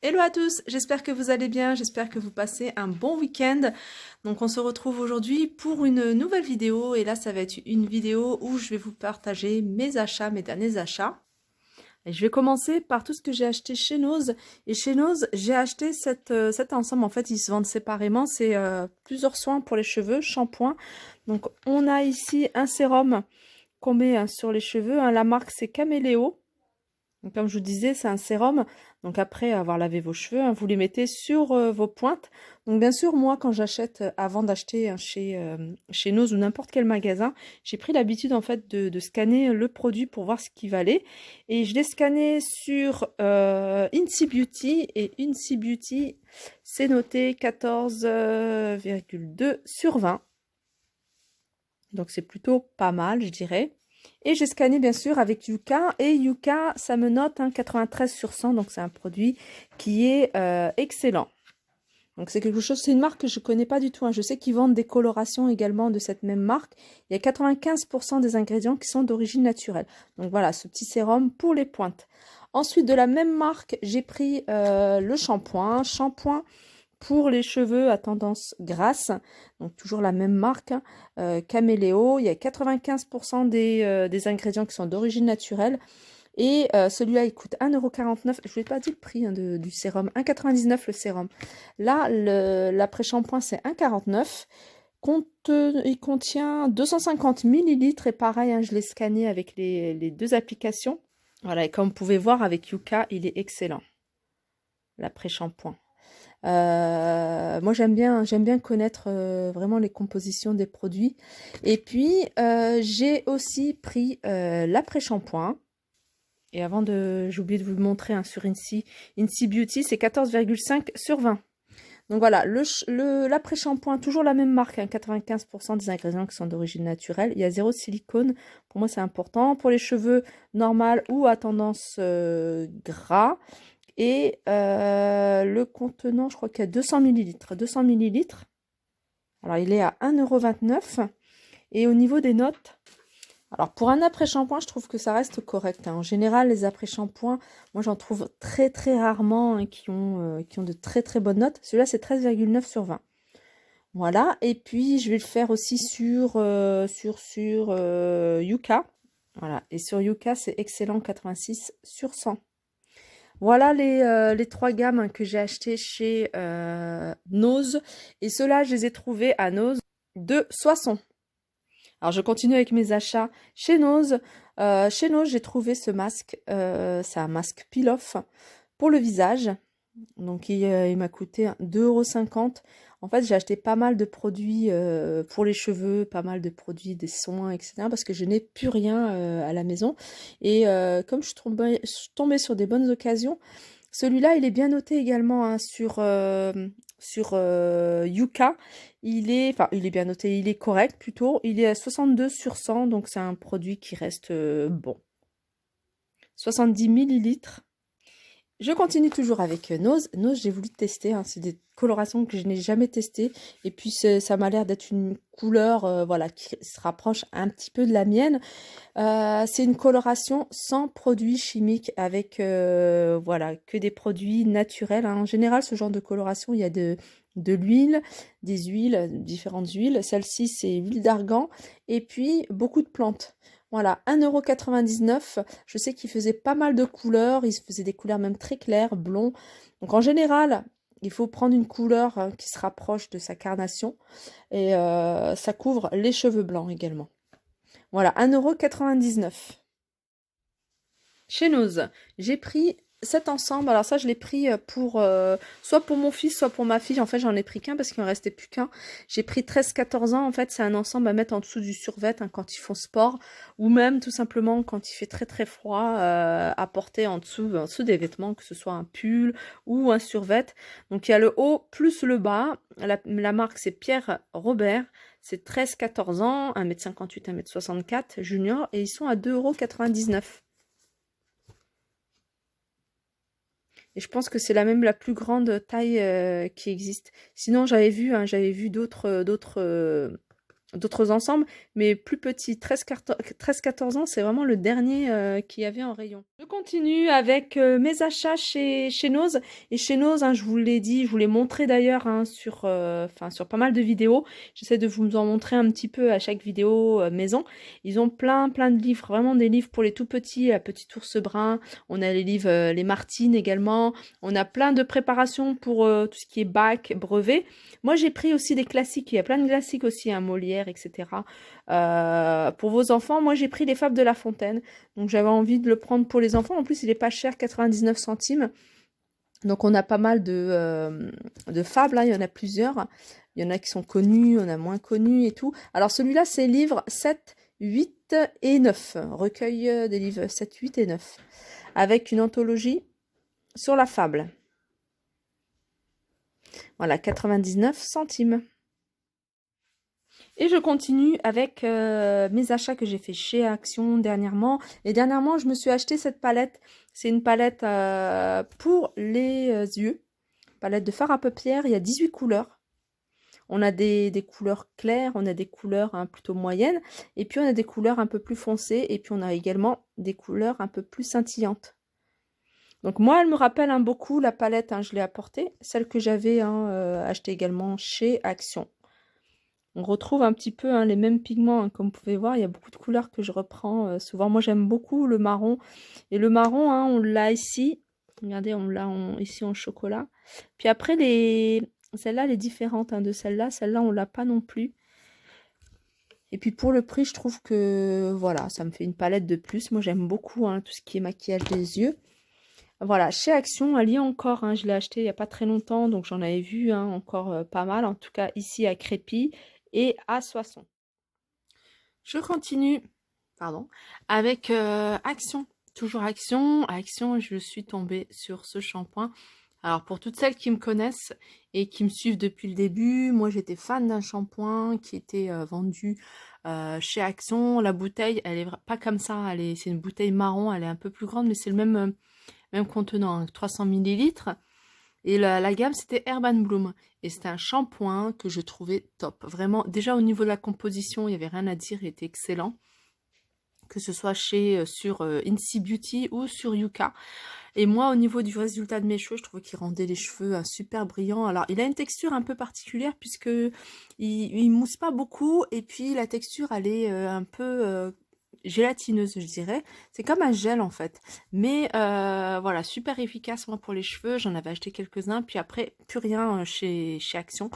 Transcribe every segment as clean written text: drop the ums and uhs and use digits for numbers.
Hello à tous, j'espère que vous allez bien, j'espère que vous passez un bon week-end. Donc on se retrouve aujourd'hui pour une nouvelle vidéo et là ça va être une vidéo où je vais vous partager mes achats, mes derniers achats. Et je vais commencer par tout ce que j'ai acheté chez Nose. Et chez Nose, j'ai acheté cet ensemble, en fait ils se vendent séparément, c'est plusieurs soins pour les cheveux, shampoing. Donc on a ici un sérum qu'on met sur les cheveux, la marque c'est Caméléo. Donc, comme je vous disais, c'est un sérum. Donc après avoir lavé vos cheveux, vous les mettez sur vos pointes. Donc bien sûr, moi, quand j'achète, avant d'acheter chez Nose ou n'importe quel magasin, j'ai pris l'habitude en fait de scanner le produit pour voir ce qu'il valait. Et je l'ai scanné sur Incy Beauty. Et Incy Beauty, c'est noté 14,2 sur 20. Donc c'est plutôt pas mal, je dirais. Et j'ai scanné bien sûr avec Yuka. Et Yuka, ça me note 93 sur 100. Donc c'est un produit qui est excellent. Donc c'est quelque chose, c'est une marque que je ne connais pas du tout. Je sais qu'ils vendent des colorations également de cette même marque. Il y a 95% des ingrédients qui sont d'origine naturelle. Donc voilà, ce petit sérum pour les pointes. Ensuite, de la même marque, j'ai pris le shampoing. Shampoing pour les cheveux à tendance grasse, donc toujours la même marque, Caméléo. Il y a 95% des ingrédients qui sont d'origine naturelle. Et celui-là, il coûte 1,49 €. Je ne vous ai pas dit le prix du sérum. 1,99 € le sérum. Là, l'après-shampoing, c'est 1,49 €. Il contient 250 millilitres. Et pareil, je l'ai scanné avec les deux applications. Voilà, et comme vous pouvez voir, avec Yuka, il est excellent. L'après-shampoing. Moi j'aime bien connaître vraiment les compositions des produits. Et puis j'ai aussi pris l'après-shampoing. Et j'ai oublié de vous le montrer sur Incy Beauty, c'est 14,5 sur 20. Donc voilà, l'après-shampoing, toujours la même marque, 95% des ingrédients qui sont d'origine naturelle. Il y a zéro silicone, pour moi c'est important. Pour les cheveux normaux ou à tendance gras. Et le contenant, je crois qu'il y a 200 millilitres. 200 millilitres. Alors, il est à 1,29 €. Et au niveau des notes, alors pour un après-shampoing, je trouve que ça reste correct. En général, les après-shampoings, moi j'en trouve très très rarement qui ont de très très bonnes notes. Celui-là, c'est 13,9 sur 20. Voilà. Et puis, je vais le faire aussi sur Yuka. Voilà. Et sur Yuka, c'est excellent, 86 sur 100. Voilà les trois gammes que j'ai achetées chez Nose. Et ceux-là, je les ai trouvés à Nose de Soissons. Alors, je continue avec mes achats chez Nose. Chez Nose, j'ai trouvé ce masque. C'est un masque peel-off pour le visage. Donc, il m'a coûté 2,50 €. En fait, j'ai acheté pas mal de produits pour les cheveux, pas mal de produits, des soins, etc. Parce que je n'ai plus rien à la maison. Et comme je suis tombée sur des bonnes occasions, celui-là, il est bien noté également sur Yuka. Il est bien noté, il est correct plutôt. Il est à 62 sur 100, donc c'est un produit qui reste bon. 70 millilitres. Je continue toujours avec Nose. Nose, j'ai voulu tester. C'est des colorations que je n'ai jamais testées. Et puis, ça m'a l'air d'être une couleur voilà, qui se rapproche un petit peu de la mienne. C'est une coloration sans produits chimiques avec voilà, que des produits naturels. En général, ce genre de coloration, il y a de l'huile, des huiles, différentes huiles. Celle-ci, c'est huile d'argan. Et puis, beaucoup de plantes. Voilà, 1,99 €. Je sais qu'il faisait pas mal de couleurs. Il faisait des couleurs même très claires, blond. Donc en général, il faut prendre une couleur qui se rapproche de sa carnation. Et ça couvre les cheveux blancs également. Voilà, 1,99 €. Chez Nose, j'ai pris cet ensemble. Alors ça, je l'ai pris soit pour mon fils, soit pour ma fille. En fait, j'en ai pris qu'un parce qu'il ne restait plus qu'un. J'ai pris 13-14 ans. En fait, c'est un ensemble à mettre en dessous du survêt quand ils font sport. Ou même, tout simplement, quand il fait très très froid, à porter en dessous des vêtements, que ce soit un pull ou un survêt. Donc, il y a le haut plus le bas. La marque, c'est Pierre Robert. C'est 13-14 ans, 1,58 m, 1m64, junior. Et ils sont à 2,99 €. Et je pense que c'est la plus grande taille qui existe. Sinon, j'avais vu d'autres d'autres ensembles, mais plus petits, 13-14 ans, c'est vraiment le dernier qu'il y avait en rayon. Je continue avec mes achats chez Nose. Et chez Nose, hein, je vous l'ai dit, je vous l'ai montré d'ailleurs hein, sur pas mal de vidéos. J'essaie de vous en montrer un petit peu à chaque vidéo maison. Ils ont plein de livres, vraiment des livres pour les tout petits, la petite ours brun. On a les livres Les Martines également. On a plein de préparations pour tout ce qui est bac, brevet. Moi, j'ai pris aussi des classiques. Il y a plein de classiques aussi, hein, Molière, etc. Pour vos enfants, moi, j'ai pris Les Fables de La Fontaine. Donc, j'avais envie de le prendre pour les enfants. En plus, il est pas cher, 99 centimes. Donc, on a pas mal de fables. Hein. Il y en a plusieurs. Il y en a qui sont connus, il y en a moins connus et tout. Alors, celui-là, c'est livres 7, 8 et 9. Recueil des livres 7, 8 et 9. Avec une anthologie sur la fable. Voilà, 99 centimes. Et je continue avec mes achats que j'ai fait chez Action dernièrement. Et dernièrement, je me suis acheté cette palette. C'est une palette pour les yeux. Palette de fard à paupières. Il y a 18 couleurs. On a des couleurs claires, on a des couleurs hein, plutôt moyennes. Et puis, on a des couleurs un peu plus foncées. Et puis, on a également des couleurs un peu plus scintillantes. Donc moi, elle me rappelle hein, beaucoup la palette, hein, je l'ai apportée, celle que j'avais hein, achetée également chez Action. On retrouve un petit peu hein, les mêmes pigments, hein, comme vous pouvez voir, il y a beaucoup de couleurs que je reprends souvent. Moi, j'aime beaucoup le marron. Et le marron, hein, on l'a ici. Regardez, on l'a ici en chocolat. Puis après, celle-là, elle est différente hein, de celle-là. Celle-là, on l'a pas non plus. Et puis pour le prix, je trouve que voilà, ça me fait une palette de plus. Moi, j'aime beaucoup hein, tout ce qui est maquillage des yeux. Voilà, chez Action, elle y est encore, hein, je l'ai acheté il n'y a pas très longtemps, donc j'en avais vu hein, encore pas mal, en tout cas ici à Crépy et à Soissons. Je continue, pardon, avec Action, toujours Action. Action, je suis tombée sur ce shampoing. Alors pour toutes celles qui me connaissent et qui me suivent depuis le début, moi j'étais fan d'un shampoing qui était vendu chez Action. La bouteille, elle est pas comme ça, c'est une bouteille marron, elle est un peu plus grande, mais c'est le même contenant, 300 ml. Et la gamme, c'était Herb & Bloom. Et c'était un shampoing que je trouvais top. Vraiment, déjà au niveau de la composition, il n'y avait rien à dire, il était excellent. Que ce soit sur Incy Beauty ou sur Yuka. Et moi, au niveau du résultat de mes cheveux, je trouvais qu'il rendait les cheveux super brillants. Alors, il a une texture un peu particulière puisque il mousse pas beaucoup. Et puis, la texture, elle est un peu gélatineuse, je dirais. C'est comme un gel, en fait. Mais voilà, super efficace, moi, pour les cheveux. J'en avais acheté quelques-uns. Puis après, plus rien chez Action.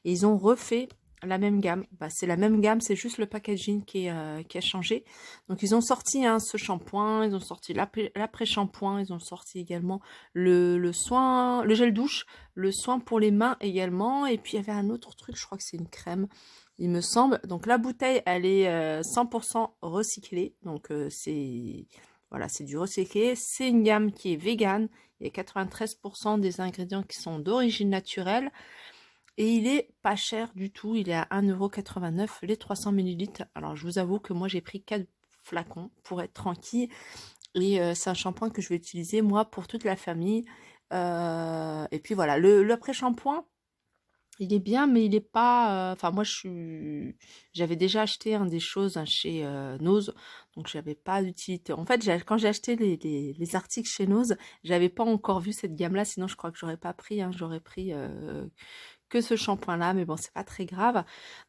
Et ils ont refait la même gamme, c'est la même gamme, c'est juste le packaging qui a changé. Donc ils ont sorti hein, ce shampoing, ils ont sorti l'après-shampoing, ils ont sorti également le soin, le gel douche, le soin pour les mains également. Et puis il y avait un autre truc, je crois que c'est une crème, il me semble. Donc la bouteille, elle est 100% recyclée, donc c'est voilà, c'est du recyclé. C'est une gamme qui est vegan, il y a 93% des ingrédients qui sont d'origine naturelle. Et il est pas cher du tout, il est à 1,89 € les 300 ml. Alors je vous avoue que moi j'ai pris 4 flacons pour être tranquille. Et c'est un shampoing que je vais utiliser moi pour toute la famille. Et puis voilà, le pré-shampoing, il est bien, mais il n'est pas... Enfin moi j'avais déjà acheté des choses chez Nose, donc j'avais pas d'utilité. En fait, quand j'ai acheté les articles chez Nose, j'avais pas encore vu cette gamme-là, sinon je crois que j'aurais pas pris, j'aurais pris... que ce shampoing là, mais bon, c'est pas très grave.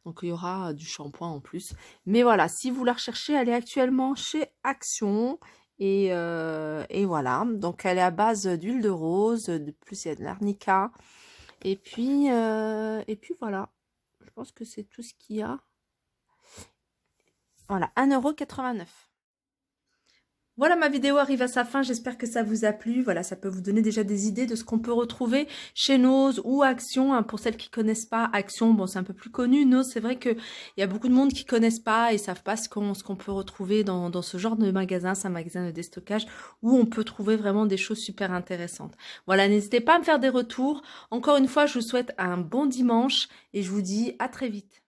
Donc il y aura du shampoing en plus, mais voilà, si vous la recherchez, elle est actuellement chez Action. Et voilà, donc elle est à base d'huile de rose, de plus il y a de l'arnica, et puis voilà, je pense que c'est tout ce qu'il y a. Voilà, 1,89 €. Voilà, ma vidéo arrive à sa fin, j'espère que ça vous a plu. Voilà, ça peut vous donner déjà des idées de ce qu'on peut retrouver chez Nose ou Action. Hein, pour celles qui connaissent pas Action, bon, c'est un peu plus connu. Nose, c'est vrai qu'il y a beaucoup de monde qui connaissent pas et savent pas ce qu'on peut retrouver dans ce genre de magasin. C'est un magasin de déstockage où on peut trouver vraiment des choses super intéressantes. Voilà, n'hésitez pas à me faire des retours. Encore une fois, je vous souhaite un bon dimanche et je vous dis à très vite.